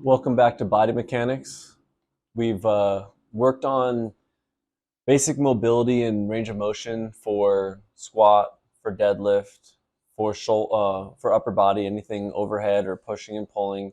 Welcome back to Body Mechanics. We've worked on basic mobility and range of motion for squat, for deadlift, for upper body, anything overhead or pushing and pulling.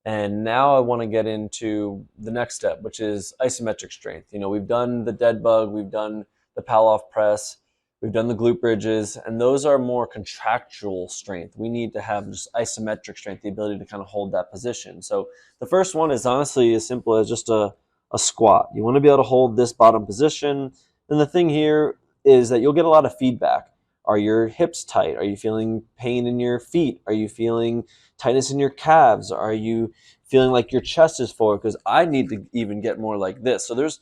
And now I want to get into the next step, which is isometric strength. We've done the dead bug, we've done the Palloff press, we've done the glute bridges, and those are more contractual strength. We need to have just isometric strength, the ability to kind of hold that position. So the first one is honestly as simple as just a squat. You want to be able to hold this bottom position. And the thing here is that you'll get a lot of feedback. Are your hips tight? Are you feeling pain in your feet? Are you feeling tightness in your calves? Are you feeling like your chest is forward? Because I need to even get more like this. So there's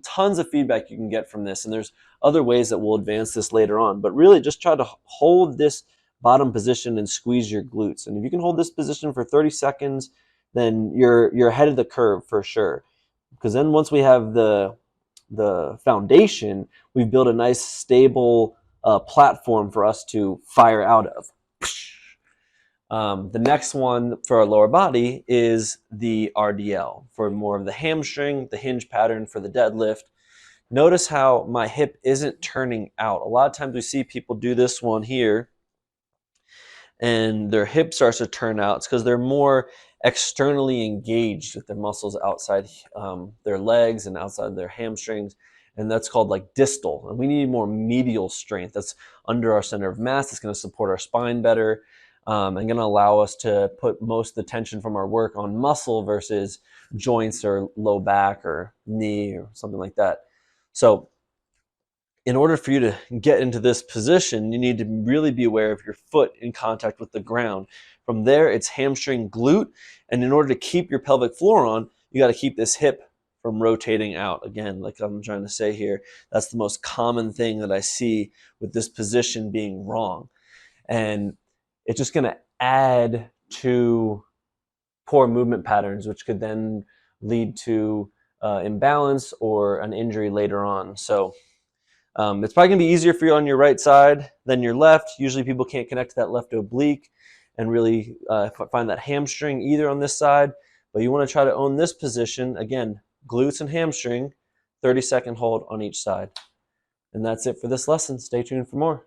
tons of feedback you can get from this, and there's other ways that we'll advance this later on. But really just try to hold this bottom position and squeeze your glutes. And if you can hold this position for 30 seconds, then you're ahead of the curve for sure. Because then once we have the foundation, we've built a nice stable platform for us to fire out of. The next one for our lower body is the RDL for more of the hamstring, the hinge pattern for the deadlift. Notice how my hip isn't turning out. A lot of times we see people do this one here and their hip starts to turn out. It's because they're more externally engaged with their muscles outside their legs and outside their hamstrings. And that's called like distal. And we need more medial strength. That's under our center of mass. It's going to support our spine better and going to allow us to put most of the tension from our work on muscle versus joints or low back or knee or something like that. So in order for you to get into this position, you need to really be aware of your foot in contact with the ground. From there, it's hamstring, glute. And in order to keep your pelvic floor on, you got to keep this hip from rotating out. Again, like I'm trying to say here, that's the most common thing that I see with this position being wrong. And it's just going to add to poor movement patterns, which could then lead to imbalance or an injury later on. So it's probably going to be easier for you on your right side than your left. Usually people can't connect to that left oblique and really find that hamstring either on this side. But you want to try to own this position. Again, glutes and hamstring, 30-second hold on each side. And that's it for this lesson. Stay tuned for more.